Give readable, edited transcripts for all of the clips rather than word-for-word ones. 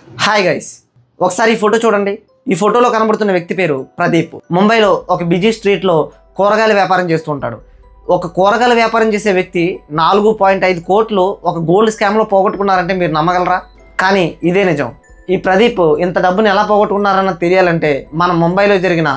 Hi guys, ఒకసారి ఈ photo చూడండి. ఈ ఫోటోలో కనబడుతున్న వ్యక్తి పేరు ప్రదీప్. ముంబైలో ఒక బిజీ స్ట్రీట్లో కూరగాయల వ్యాపారం చేస్తూ ఉంటాడు. ఒక కూరగాయల వ్యాపారం చేసే వ్యక్తి 4.5 కోట్లు ఒక గోల్డ్ స్కామ్లో పోగొట్టుకున్నారంటే మీరు నమ్మగలరా? కానీ ఇదే నిజం. ఈ ప్రదీప్ ఇంత డబ్బుని ఎలా పోగొట్టుకున్నారన్నది తెలియాలంటే మనం ముంబైలో జరిగిన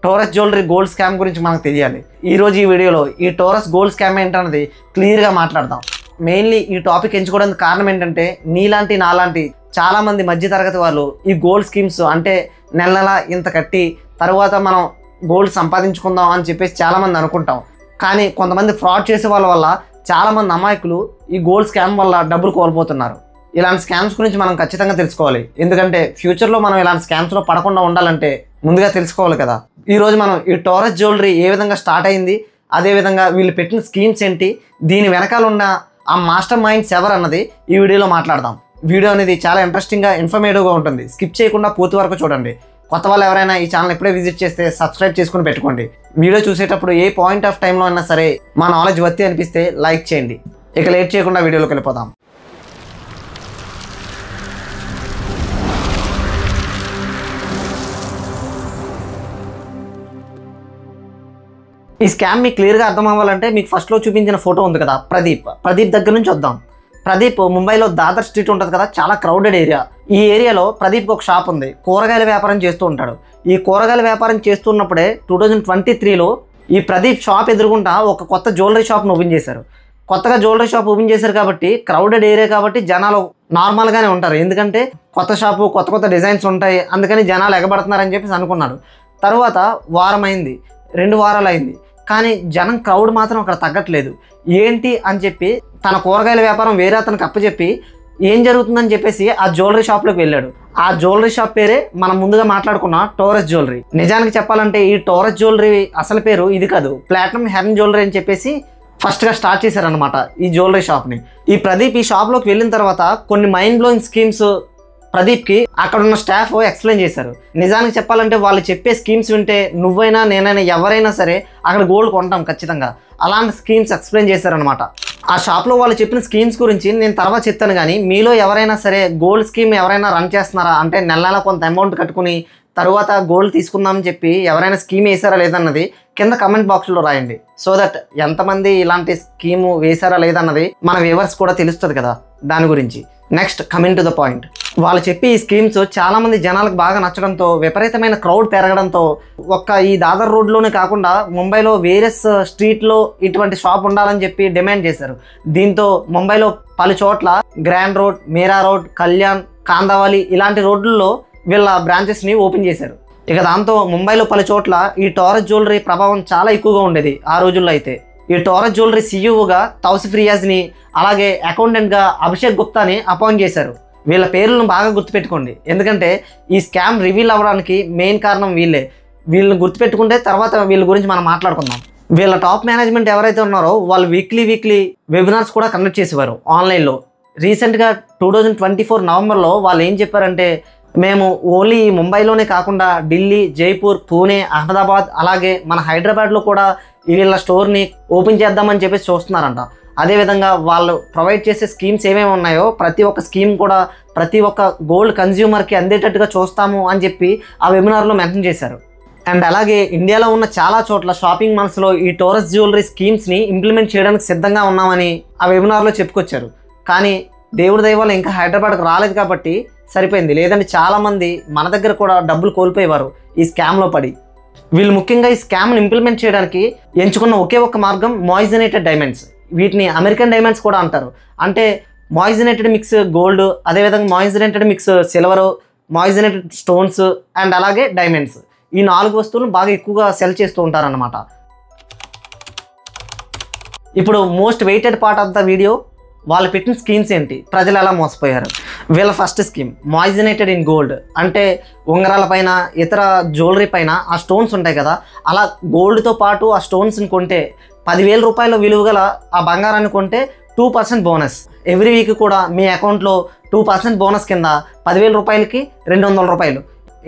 టోరస్ జ్యువెలరీ గోల్డ్ స్కామ్ గురించి మనకు తెలియాలి. ఈరోజు ఈ వీడియోలో ఈ టోరస్ గోల్డ్ స్కామ్ ఏంటన్నది క్లియర్గా మాట్లాడదాం. మెయిన్లీ ఈ టాపిక్ ఎంచుకోవడానికి కారణం ఏంటంటే నీలాంటి నాలాంటి చాలామంది మధ్యతరగతి వాళ్ళు ఈ గోల్డ్ స్కీమ్స్ అంటే నెల నెల ఇంత కట్టి తర్వాత మనం గోల్డ్ సంపాదించుకుందాం అని చెప్పేసి చాలామంది అనుకుంటాం. కానీ కొంతమంది ఫ్రాడ్ చేసే వాళ్ళ వల్ల చాలామంది అమాయకులు ఈ గోల్డ్ స్కామ్ వల్ల డబ్బులు కోల్పోతున్నారు. ఇలాంటి స్కామ్స్ గురించి మనం ఖచ్చితంగా తెలుసుకోవాలి. ఎందుకంటే ఫ్యూచర్లో మనం ఇలాంటి స్కామ్స్లో పడకుండా ఉండాలంటే ముందుగా తెలుసుకోవాలి కదా. ఈరోజు మనం ఈ టోరస్ జ్యువెలరీ ఏ విధంగా స్టార్ట్ అయింది, అదేవిధంగా వీళ్ళు పెట్టిన స్కీమ్స్ ఏంటి, దీని వెనకాల ఉన్న ఆ మాస్టర్ మైండ్స్ ఎవరు అన్నది ఈ వీడియోలో మాట్లాడదాం. వీడియో అనేది చాలా ఇంట్రెస్టింగ్గా ఇన్ఫర్మేటివ్గా ఉంటుంది. స్కిప్ చేయకుండా పూర్తి వరకు చూడండి. కొత్త వాళ్ళు ఎవరైనా ఈ ఛానల్ ఎప్పుడే విజిట్ చేస్తే సబ్స్క్రైబ్ చేసుకుని పెట్టుకోండి. వీడియో చూసేటప్పుడు ఏ పాయింట్ ఆఫ్ టైంలో అయినా సరే మా నాలెడ్జ్ వర్తి అనిపిస్తే లైక్ చేయండి. ఇక లేట్ చేయకుండా వీడియోలోకి వెళ్ళిపోదాం. ఈ స్కామ్ మీకు క్లియర్గా అర్థం అవ్వాలంటే మీకు ఫస్ట్లో చూపించిన ఫోటో ఉంది కదా, ప్రదీప్ దగ్గర నుంచి వద్దాం. ప్రదీప్ ముంబైలో దాదర్ స్ట్రీట్ ఉంటుంది కదా, చాలా క్రౌడెడ్ ఏరియా. ఈ ఏరియాలో ప్రదీప్కి ఒక షాప్ ఉంది. కూరగాయల వ్యాపారం చేస్తూ ఉంటాడు. ఈ కూరగాయల వ్యాపారం చేస్తున్నప్పుడే 2023లో ఈ ప్రదీప్ షాప్ ఎదురుగుంటా ఒక కొత్త జ్యువెలరీ షాప్ను ఓపెన్ చేశారు. కొత్తగా జ్యువెలరీ షాప్ ఓపెన్ చేశారు కాబట్టి క్రౌడెడ్ ఏరియా కాబట్టి జనాలు నార్మల్గానే ఉంటారు. ఎందుకంటే కొత్త షాపు, కొత్త డిజైన్స్ ఉంటాయి, అందుకని జనాలు ఎగబడుతున్నారని చెప్పేసి అనుకున్నాడు. తర్వాత వారం అయింది, 2 వారాలు అయింది, కానీ జనం క్రౌడ్ మాత్రం అక్కడ తగ్గట్లేదు. ఏంటి అని చెప్పి తన కూరగాయల వ్యాపారం వేరే అతనికి అప్పచెప్పి ఏం జరుగుతుందని చెప్పేసి ఆ జ్యువెలరీ షాప్లోకి వెళ్ళాడు. ఆ జ్యువెలరీ షాప్ పేరే మనం ముందుగా మాట్లాడుకున్న టోరస్ జ్యువెలరీ. నిజానికి చెప్పాలంటే ఈ టోరస్ జ్యువెలరీ అసలు పేరు ఇది కాదు, ప్లాటినం హెర్న్ జ్యువెలరీ అని చెప్పేసి ఫస్ట్గా స్టార్ట్ చేశారనమాట ఈ జ్యువెలరీ షాప్ని. ఈ ప్రదీప్ ఈ షాప్లోకి వెళ్ళిన తర్వాత కొన్ని మైండ్ బ్లోయింగ్ స్కీమ్స్ ప్రదీప్కి అక్కడ ఉన్న స్టాఫ్ ఎక్స్ప్లెయిన్ చేశారు. నిజానికి చెప్పాలంటే వాళ్ళు చెప్పే స్కీమ్స్ వింటే నువ్వైనా నేనైనా ఎవరైనా సరే అక్కడ గోల్డ్ కొంటాం ఖచ్చితంగా. అలాంటి స్కీమ్స్ ఎక్స్ప్లెయిన్ చేశారనమాట. ఆ షాప్లో వాళ్ళు చెప్పిన స్కీమ్స్ గురించి నేను తర్వాత చెప్తాను. కానీ మీలో ఎవరైనా సరే గోల్డ్ స్కీమ్ ఎవరైనా రన్ చేస్తున్నారా అంటే నెల నెల కొంత అమౌంట్ కట్టుకుని తర్వాత గోల్డ్ తీసుకుందామని చెప్పి ఎవరైనా స్కీమ్ వేసారా లేదన్నది కింద కమెంట్ బాక్స్లో రాయండి. సో దట్ ఎంతమంది ఇలాంటి స్కీము వేసారా లేదన్నది మన వ్యూవర్స్ కూడా తెలుస్తుంది కదా దాని గురించి. Next coming to the point. వాళ్ళు చెప్పి ఈ స్కీమ్స్ చాలామంది జనాలకు బాగా నచ్చడంతో విపరీతమైన క్రౌడ్ పెరగడంతో ఒక్క ఈ దాదర్ రోడ్లోనే కాకుండా ముంబైలో వేరే స్ట్రీట్లో ఇటువంటి షాప్ ఉండాలని చెప్పి డిమాండ్ చేశారు. దీంతో ముంబైలో పలు చోట్ల గ్రాండ్ రోడ్, మీరా రోడ్, కళ్యాణ్, కాందావాలి ఇలాంటి రోడ్లలో వీళ్ళ బ్రాంచెస్ని ఓపెన్ చేశారు. ఇక దాంతో ముంబైలో పలు చోట్ల ఈ టోరస్ జ్యువెలరీ ప్రభావం చాలా ఎక్కువగా ఉండేది ఆ రోజుల్లో. అయితే ఈ టోరస్ జ్యువెలరీ సీఈఓగా తౌసిఫ్ రియాజ్ని, అలాగే అకౌంటెంట్గా అభిషేక్ గుప్తాని అపాయింట్ చేశారు. వీళ్ళ పేర్లను బాగా గుర్తుపెట్టుకోండి, ఎందుకంటే ఈ స్కామ్ రివీల్ అవ్వడానికి మెయిన్ కారణం వీళ్ళే. వీళ్ళని గుర్తుపెట్టుకుంటే తర్వాత వీళ్ళ గురించి మనం మాట్లాడుకుందాం. వీళ్ళ టాప్ మేనేజ్మెంట్ ఎవరైతే ఉన్నారో వాళ్ళు వీక్లీ వెబినార్స్ కూడా కండక్ట్ చేసేవారు ఆన్లైన్లో. రీసెంట్గా 2024 నవంబర్లో వాళ్ళు ఏం చెప్పారంటే, మేము ఓన్లీ ముంబైలోనే కాకుండా ఢిల్లీ, జైపూర్, పూణే, అహ్మదాబాద్ అలాగే మన హైదరాబాద్లో కూడా వీళ్ళ స్టోర్ని ఓపెన్ చేద్దామని చెప్పేసి చూస్తున్నారంట. అదేవిధంగా వాళ్ళు ప్రొవైడ్ చేసే స్కీమ్స్ ఏమేమి ఉన్నాయో ప్రతి ఒక్క స్కీమ్ కూడా ప్రతి ఒక్క గోల్డ్ కన్జ్యూమర్కి అందేటట్టుగా చూస్తాము అని చెప్పి ఆ వెబినార్లో మెన్షన్ చేశారు. అండ్ అలాగే ఇండియాలో ఉన్న చాలా చోట్ల షాపింగ్ మాల్స్లో ఈ టోరస్ జ్యువెలరీ స్కీమ్స్ని ఇంప్లిమెంట్ చేయడానికి సిద్ధంగా ఉన్నామని ఆ వెబినార్లో చెప్పుకొచ్చారు. కానీ దేవుడి దయ వల్ల ఇంకా హైదరాబాద్కి రాలేదు కాబట్టి సరిపోయింది, లేదంటే చాలామంది మన దగ్గర కూడా డబ్బులు కోల్పోయేవారు ఈ స్కామ్లో పడి. వీళ్ళు ముఖ్యంగా ఈ స్కామ్ని ఇంప్లిమెంట్ చేయడానికి ఎంచుకున్న ఒకే ఒక్క మార్గం మాయిజనేటెడ్ డైమండ్స్. వీటిని అమెరికన్ డైమండ్స్ కూడా అంటారు. అంటే మాయిజనేటెడ్ మిక్స్ గోల్డ్, అదేవిధంగా మాయిజనేటెడ్ మిక్స్ సిల్వరు, మాయిజనేటెడ్ స్టోన్స్ అండ్ అలాగే డైమండ్స్. ఈ 4 వస్తువులను బాగా ఎక్కువగా సెల్ చేస్తూ ఉంటారన్నమాట. ఇప్పుడు most weighted part of the video, వాళ్ళు పెట్టిన స్కీమ్స్ ఏంటి, ప్రజలు ఎలా మోసపోయారు. వీళ్ళ ఫస్ట్ స్కీమ్ మాయిజనేటెడ్ ఇన్ గోల్డ్. అంటే ఉంగరాల పైన ఇతర జ్యువెలరీ పైన ఆ స్టోన్స్ ఉంటాయి కదా, అలా గోల్డ్తో పాటు ఆ స్టోన్స్ని కొంటే 10,000 రూపాయల విలువ గల ఆ బంగారాన్ని కొంటే 2% బోనస్. ఎవ్రీ వీక్ కూడా మీ అకౌంట్లో 2% బోనస్ కింద 10,000 రూపాయలకి 200 రూపాయలు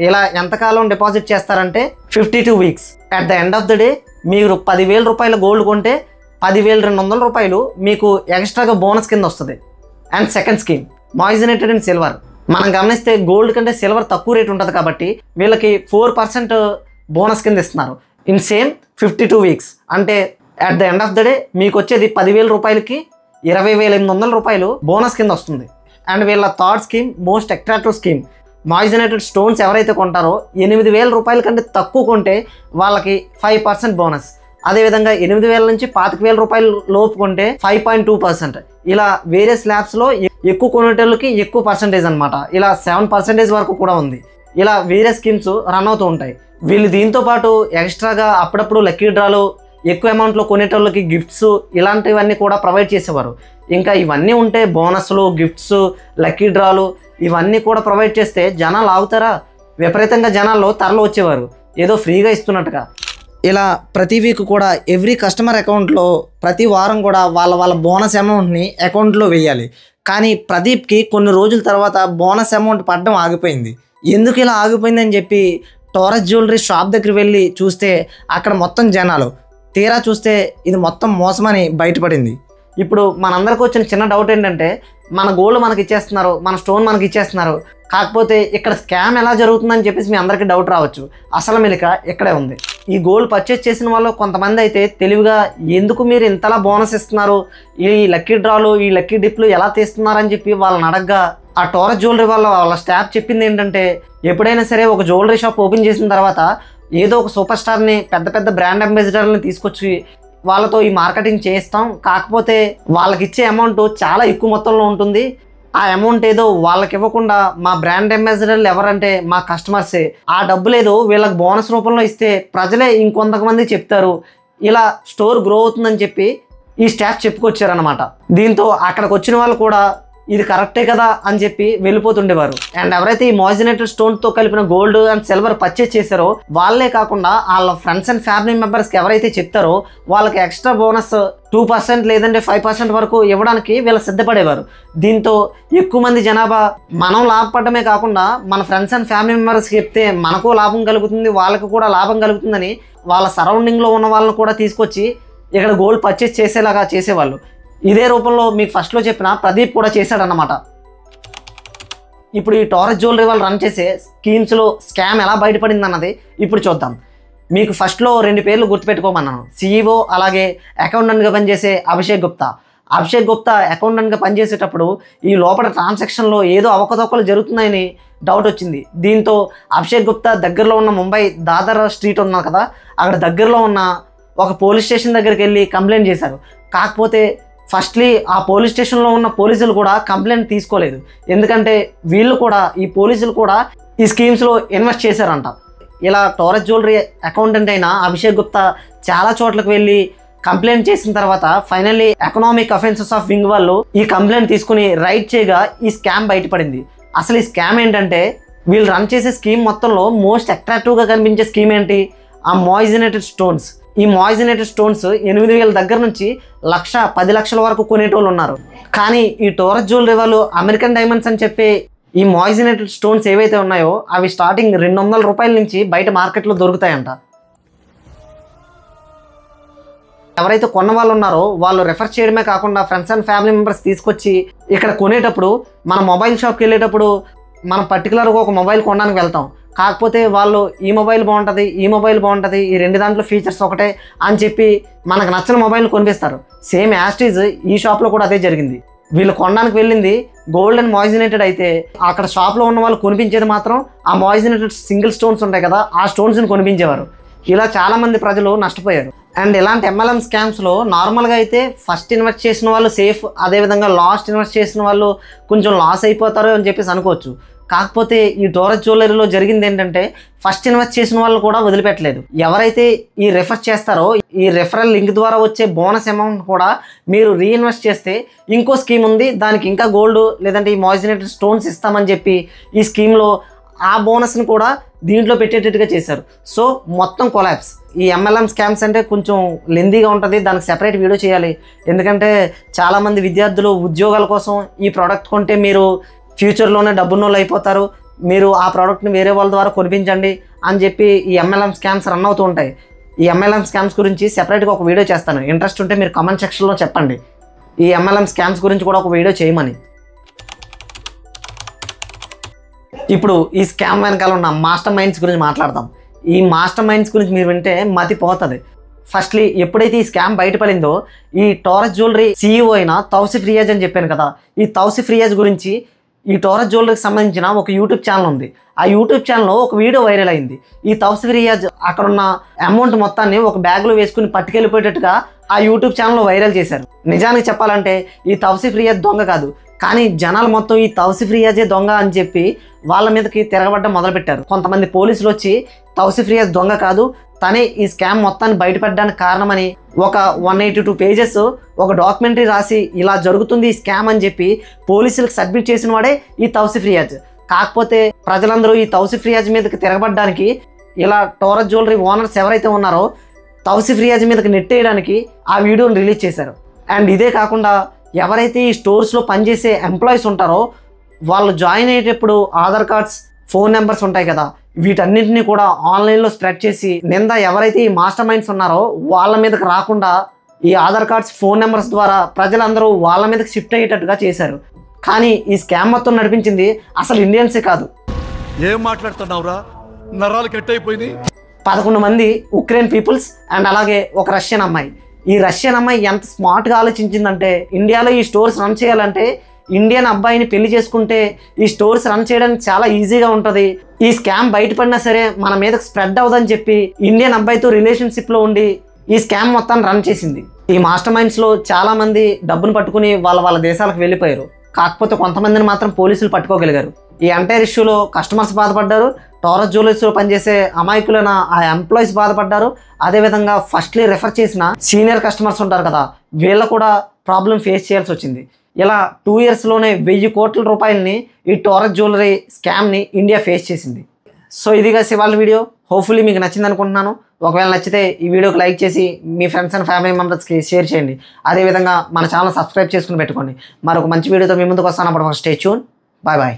ఇలా ఎంతకాలం డిపాజిట్ చేస్తారంటే 52 weeks. At the end of the day మీరు 10,000 రూపాయల గోల్డ్ కొంటే 10,200 రూపాయలు మీకు ఎక్స్ట్రాగా బోనస్ కింద వస్తుంది. And second scheme మాయిజనేటెడ్ in silver. మనం గమనిస్తే గోల్డ్ కంటే సిల్వర్ తక్కువ రేట్ ఉంటుంది కాబట్టి వీళ్ళకి 4% బోనస్ కింద ఇస్తున్నారు ఇన్ సేమ్ 52 వీక్స్. అంటే at the end of the day మీకు వచ్చేది 10,000 రూపాయలకి 20,800 రూపాయలు బోనస్ కింద వస్తుంది. అండ్ వీళ్ళ third scheme most attractive scheme. Moissanite stones ఎవరైతే కొంటారో 8,000 రూపాయల కంటే తక్కువ కొంటే వాళ్ళకి 5% బోనస్. అదేవిధంగా 8,000 నుంచి 25,000 రూపాయలు లోపు కొంటే 5.2%. ఇలా వేరే స్లాబ్స్లో ఎక్కువ కొనేటోళ్ళకి ఎక్కువ పర్సంటేజ్ అనమాట. ఇలా 7% వరకు కూడా ఉంది. ఇలా వేరే స్కీమ్స్ రన్ అవుతూ ఉంటాయి. వీళ్ళు దీంతో పాటు ఎక్స్ట్రాగా అప్పుడప్పుడు లక్కీ డ్రాలు, ఎక్కువ అమౌంట్లో కొనేటోళ్ళకి గిఫ్ట్స్ ఇలాంటివన్నీ కూడా ప్రొవైడ్ చేసేవారు. ఇంకా ఇవన్నీ ఉంటే బోనస్లు, గిఫ్ట్స్, లక్కీ డ్రాలు ఇవన్నీ కూడా ప్రొవైడ్ చేస్తే జనాలు ఆగుతారా? విపరీతంగా జనాల్లో తరలి వచ్చేవారు ఏదో ఫ్రీగా ఇస్తున్నట్టుగా. ఇలా ప్రతి వీక్ కూడా ఎవ్రీ కస్టమర్ అకౌంట్లో ప్రతి వారం కూడా వాళ్ళ బోనస్ అమౌంట్ని అకౌంట్లో వేయాలి. కానీ ప్రదీప్కి కొన్ని రోజుల తర్వాత బోనస్ అమౌంట్ పడడం ఆగిపోయింది. ఎందుకు ఇలా ఆగిపోయిందని చెప్పి టోరస్ జ్యువెలరీ షాప్ దగ్గర వెళ్ళి చూస్తే అక్కడ మొత్తం జనాలు. తీరా చూస్తే ఇది మొత్తం మోసమని బయటపడింది. ఇప్పుడు మనందరికీ వచ్చిన చిన్న డౌట్ ఏంటంటే, మన గోల్డ్ మనకి ఇచ్చేస్తున్నారు, మన స్టోన్ మనకి ఇచ్చేస్తున్నారు, కాకపోతే ఇక్కడ స్కామ్ ఎలా జరుగుతుందని చెప్పేసి మీ అందరికీ డౌట్ రావచ్చు. అసలు మెలిక ఇక్కడే ఉంది. ఈ గోల్డ్ పర్చేస్ చేసిన వాళ్ళు కొంతమంది అయితే తెలివిగా ఎందుకు మీరు ఇంతలా బోనస్ ఇస్తున్నారు, ఈ లక్కీ డ్రాలు, ఈ లక్కీ డిప్లు ఎలా తీస్తున్నారని చెప్పి వాళ్ళని అడగ్గా ఆ టోరస్ జ్యువెలరీ వాళ్ళ స్టాఫ్ చెప్పింది ఏంటంటే, ఎప్పుడైనా సరే ఒక జ్యువెలరీ షాప్ ఓపెన్ చేసిన తర్వాత ఏదో ఒక సూపర్ స్టార్ని, పెద్ద బ్రాండ్ అంబాసిడర్ని తీసుకొచ్చి వాళ్ళతో ఈ మార్కెటింగ్ చేస్తాం, కాకపోతే వాళ్ళకి ఇచ్చే అమౌంట్ చాలా ఎక్కువ మొత్తంలో ఉంటుంది. ఆ అమౌంట్ ఏదో వాళ్ళకి ఇవ్వకుండా మా బ్రాండ్ అంబాసిడర్లు ఎవరంటే మా కస్టమర్సే, ఆ డబ్బులు ఏదో వీళ్ళకి బోనస్ రూపంలో ఇస్తే ప్రజలే ఇంకొంతమంది చెప్తారు, ఇలా స్టోర్ గ్రో అవుతుందని చెప్పి ఈ స్టాఫ్ చెప్పుకొచ్చారనమాట. దీంతో అక్కడికి వచ్చిన వాళ్ళు కూడా ఇది కరెక్టే కదా అని చెప్పి వెళ్ళిపోతుండేవారు. అండ్ ఎవరైతే ఈ మాయిజనేటెడ్ స్టోన్తో కలిపిన గోల్డ్ అండ్ సిల్వర్ పర్చేస్ చేశారో వాళ్ళే కాకుండా వాళ్ళ ఫ్రెండ్స్ అండ్ ఫ్యామిలీ మెంబర్స్కి ఎవరైతే చెప్తారో వాళ్ళకి ఎక్స్ట్రా బోనస్ 2% లేదంటే 5% వరకు ఇవ్వడానికి వీళ్ళు సిద్ధపడేవారు. దీంతో ఎక్కువ మంది జనాభా మనం లాభపడమే కాకుండా మన ఫ్రెండ్స్ అండ్ ఫ్యామిలీ మెంబర్స్కి చెప్తే మనకు లాభం కలుగుతుంది, వాళ్ళకు కూడా లాభం కలుగుతుందని వాళ్ళ సరౌండింగ్లో ఉన్న వాళ్ళని కూడా తీసుకొచ్చి ఇక్కడ గోల్డ్ పర్చేస్ చేసేలాగా చేసేవాళ్ళు. ఇదే రూపంలో మీకు ఫస్ట్లో చెప్పిన ప్రదీప్ కూడా చేశాడన్నమాట. ఇప్పుడు ఈ టోరస్ జ్యువెలరీ వాళ్ళు రన్ చేసే స్కీమ్స్లో స్కామ్ ఎలా బయటపడింది అన్నది ఇప్పుడు చూద్దాం. మీకు ఫస్ట్లో 2 పేర్లు గుర్తుపెట్టుకోమన్నాను. CEO అలాగే అకౌంటెంట్గా పనిచేసే అభిషేక్ గుప్తా. అభిషేక్ గుప్తా అకౌంటెంట్గా పనిచేసేటప్పుడు ఈ లోపల ట్రాన్సాక్షన్లో ఏదో అవకతవకలు జరుగుతున్నాయని డౌట్ వచ్చింది. దీంతో అభిషేక్ గుప్తా దగ్గరలో ఉన్న ముంబై దాదర్ స్ట్రీట్ ఉన్నారు కదా, అక్కడ దగ్గరలో ఉన్న ఒక పోలీస్ స్టేషన్ దగ్గరికి వెళ్ళి కంప్లైంట్ చేశారు. కాకపోతే ఫస్ట్లీ ఆ పోలీస్ స్టేషన్లో ఉన్న పోలీసులు కూడా కంప్లైంట్ తీసుకోలేదు. ఎందుకంటే ఈ పోలీసులు కూడా ఈ స్కీమ్స్లో ఇన్వెస్ట్ చేశారంట. ఇలా టోరస్ జ్యువెలరీ అకౌంటెంట్ అయిన అభిషేక్ గుప్తా చాలా చోట్లకు వెళ్ళి కంప్లైంట్ చేసిన తర్వాత finally economic offences of wing వాళ్ళు ఈ కంప్లైంట్ తీసుకుని రైట్ చేయగా ఈ స్కామ్ బయటపడింది. అసలు ఈ స్కామ్ ఏంటంటే, వీళ్ళు రన్ చేసే స్కీమ్ మొత్తంలో మోస్ట్ అట్రాక్టివ్గా కనిపించే స్కీమ్ ఏంటి, ఆ మాయిజనేటెడ్ స్టోన్స్. ఈ మాయిజనేటెడ్ స్టోన్స్ 8,000 దగ్గర నుంచి 10 లక్షల వరకు కొనేటోళ్ళు ఉన్నారు. కానీ ఈ టోరస్ జ్యువెలరీ వాళ్ళు అమెరికన్ డైమండ్స్ అని చెప్పి ఈ మాయిజనేటెడ్ స్టోన్స్ ఏవైతే ఉన్నాయో అవి స్టార్టింగ్ 200 రూపాయల నుంచి బయట మార్కెట్లో దొరుకుతాయంట. ఎవరైతే కొన్న వాళ్ళు ఉన్నారో వాళ్ళు రెఫర్ చేయడమే కాకుండా ఫ్రెండ్స్ అండ్ ఫ్యామిలీ మెంబర్స్ తీసుకొచ్చి ఇక్కడ కొనేటప్పుడు, మన మొబైల్ షాప్కి వెళ్ళేటప్పుడు మనం పర్టికులర్గా ఒక మొబైల్ కొనడానికి వెళ్తాం, కాకపోతే వాళ్ళు ఈ మొబైల్ బాగుంటుంది, ఈ మొబైల్ బాగుంటుంది, ఈ 2 దాంట్లో ఫీచర్స్ ఒకటే అని చెప్పి మనకు నచ్చిన మొబైల్ కొనిపిస్తారు. సేమ్ యాస్టీజ్ ఈ షాప్లో కూడా అదే జరిగింది. వీళ్ళు కొనడానికి వెళ్ళింది గోల్డ్ అండ్ మాయిజనేటెడ్ అయితే అక్కడ షాప్లో ఉన్న వాళ్ళు కొనిపించేది మాత్రం ఆ మాయిజనేటెడ్ సింగిల్ స్టోన్స్ ఉంటాయి కదా, ఆ స్టోన్స్ని కొనిపించేవారు. ఇలా చాలామంది ప్రజలు నష్టపోయారు. అండ్ ఇలాంటి MLM స్కామ్స్లో నార్మల్గా అయితే ఫస్ట్ ఇన్వెస్ట్ చేసిన వాళ్ళు సేఫ్, అదేవిధంగా లాస్ట్ ఇన్వెస్ట్ చేసిన వాళ్ళు కొంచెం లాస్ అయిపోతారు అని చెప్పేసి అనుకోవచ్చు. కాకపోతే ఈ టోరస్ జ్యువెలరీలో జరిగింది ఏంటంటే, ఫస్ట్ ఇన్వెస్ట్ చేసిన వాళ్ళు కూడా వదిలిపెట్టలేదు. ఎవరైతే ఈ రెఫర్ చేస్తారో ఈ రెఫరల్ లింక్ ద్వారా వచ్చే బోనస్ అమౌంట్ కూడా మీరు రీఇన్వెస్ట్ చేస్తే ఇంకో స్కీమ్ ఉంది, దానికి ఇంకా గోల్డ్ లేదంటే ఈ మాయిజనేటెడ్ స్టోన్స్ ఇస్తామని చెప్పి ఈ స్కీమ్లో ఆ బోనస్ని కూడా దీంట్లో పెట్టేటట్టుగా చేశారు. సో మొత్తం కొలాప్స్. ఈ MLM స్కామ్స్ అంటే కొంచెం లెందీగా ఉంటుంది, దానికి సెపరేట్ వీడియో చేయాలి. ఎందుకంటే చాలామంది విద్యార్థులు ఉద్యోగాల కోసం ఈ ప్రోడక్ట్ కొంటే మీరు ఫ్యూచర్లోనే డబ్బున్నోళ్ళు అయిపోతారు, మీరు ఆ ప్రోడక్ట్ని వేరే వాళ్ళ ద్వారా కొనిపించండి అని చెప్పి ఈ MLM స్కామ్స్ రన్ అవుతూ ఉంటాయి. ఈ MLM స్కామ్స్ గురించి సెపరేట్గా ఒక వీడియో చేస్తాను. ఇంట్రెస్ట్ ఉంటే మీరు కామెంట్ సెక్షన్లో చెప్పండి ఈ MLM స్కామ్స్ గురించి కూడా ఒక వీడియో చేయమని. ఇప్పుడు ఈ స్కామ్ వెనకాల ఉన్న మాస్టర్ మైండ్స్ గురించి మాట్లాడదాం. ఈ మాస్టర్ మైండ్స్ గురించి మీరు వింటే మతి పోతుంది. ఫస్ట్లీ ఎప్పుడైతే ఈ స్కామ్ బయటపడిందో ఈ టోరస్ జ్యువెలరీ CEO అయిన తౌసిఫ్ రియాజ్ అని చెప్పాను కదా, ఈ తౌసిఫ్ రియాజ్ గురించి ఈ టోరస్ జ్యువెలరీకి సంబంధించిన ఒక యూట్యూబ్ ఛానల్ ఉంది. ఆ యూట్యూబ్ ఛానల్లో ఒక వీడియో వైరల్ అయింది. ఈ తౌసిఫ్ రియాజ్ అక్కడున్న అమౌంట్ మొత్తాన్ని ఒక బ్యాగ్లో వేసుకుని పట్టుకెళ్ళిపోయేటట్టుగా ఆ యూట్యూబ్ ఛానల్లో వైరల్ చేశారు. నిజానికి చెప్పాలంటే ఈ తౌసిఫ్ రియాజ్ దొంగ కాదు, కానీ జనాలు మొత్తం ఈ తౌసిఫ్ రియాజే దొంగ అని చెప్పి వాళ్ళ మీదకి తిరగబడ్డం మొదలుపెట్టారు. కొంతమంది పోలీసులు వచ్చి తౌసిఫ్ రియాజ్ దొంగ కాదు, తనే ఈ స్కామ్ మొత్తాన్ని బయటపడడానికి కారణమని ఒక 182 పేజెస్ ఒక డాక్యుమెంటరీ రాసి ఇలా జరుగుతుంది ఈ స్కామ్ అని చెప్పి పోలీసులకు సబ్మిట్ చేసిన వాడే ఈ తౌసిఫ్ రియాజ్. కాకపోతే ప్రజలందరూ ఈ తౌసిఫ్ రియాజ్ మీదకి తిరగబడ్డానికి ఇలా టోరస్ జ్యువెలరీ ఓనర్స్ ఎవరైతే ఉన్నారో తౌసిఫ్ రియాజ్ మీదకి నెట్టేయడానికి ఆ వీడియోని రిలీజ్ చేశారు. అండ్ ఇదే కాకుండా ఎవరైతే ఈ స్టోర్స్లో పనిచేసే ఎంప్లాయీస్ ఉంటారో వాళ్ళు జాయిన్ అయ్యేటప్పుడు ఆధార్ కార్డ్స్, ఫోన్ నెంబర్స్ ఉంటాయి కదా, వీటన్నింటినీ కూడా ఆన్లైన్లో స్ప్రెడ్ చేసి నింద ఎవరైతే ఈ మాస్టర్ మైండ్స్ ఉన్నారో వాళ్ళ మీదకి రాకుండా ఈ ఆధార్ కార్డ్స్, ఫోన్ నెంబర్స్ ద్వారా ప్రజలందరూ వాళ్ళ మీదకి షిఫ్ట్ అయ్యేటట్టుగా చేశారు. కానీ ఈ స్కామ్ మొత్తం నడిపించింది అసలు ఇండియన్సే కాదు. ఏం మాట్లాడుతున్నావురా, నరాలు కట్ అయిపోయింది. 11 మంది ఉక్రెయిన్ పీపుల్స్ అండ్ అలాగే ఒక రష్యన్ అమ్మాయి. ఈ రష్యన్ అమ్మాయి ఎంత స్మార్ట్గా ఆలోచించిందంటే ఇండియాలో ఈ స్టోర్స్ రన్ చేయాలంటే ఇండియన్ అబ్బాయిని పెళ్లి చేసుకుంటే ఈ స్టోర్స్ రన్ చేయడానికి చాలా ఈజీగా ఉంటుంది, ఈ స్కామ్ బయటపడినా సరే మన మీదకి స్ప్రెడ్ అవ్వదని చెప్పి ఇండియన్ అబ్బాయితో రిలేషన్షిప్లో ఉండి ఈ స్కామ్ మొత్తాన్ని రన్ చేసింది. ఈ మాస్టర్ మైండ్స్లో చాలామంది డబ్బును పట్టుకుని వాళ్ళ దేశాలకు వెళ్ళిపోయారు. కాకపోతే కొంతమందిని మాత్రం పోలీసులు పట్టుకోగలిగారు. ఈ ఎంటైర్ ఇష్యూలో కస్టమర్స్ బాధపడ్డారు, టోరస్ జ్యువెలరీస్లో పనిచేసే అమాయకులైన ఆ ఎంప్లాయీస్ బాధపడ్డారు. అదేవిధంగా ఫస్ట్లీ రెఫర్ చేసిన సీనియర్ కస్టమర్స్ ఉంటారు కదా, వీళ్ళు కూడా ప్రాబ్లం ఫేస్ చేయాల్సి వచ్చింది. ఇలా 2 ఇయర్స్లోనే 1000 కోట్ల రూపాయలని ఈ టోరస్ జ్యువెలరీ స్కామ్ని ఇండియా ఫేస్ చేసింది. సో ఇదిగా ఇవాళ వీడియో. హోప్ఫుల్లీ మీకు నచ్చింది అనుకుంటున్నాను. ఒకవేళ నచ్చితే ఈ వీడియోకి లైక్ చేసి మీ ఫ్రెండ్స్ అండ్ ఫ్యామిలీ మెంబర్స్కి షేర్ చేయండి. అదేవిధంగా మన ఛానల్ సబ్స్క్రైబ్ చేసుకుని పెట్టుకోండి. మరొక మంచి వీడియోతో మీ ముందుకు వస్తాను. అప్పుడు స్టే ట్యూన్. Bye bye.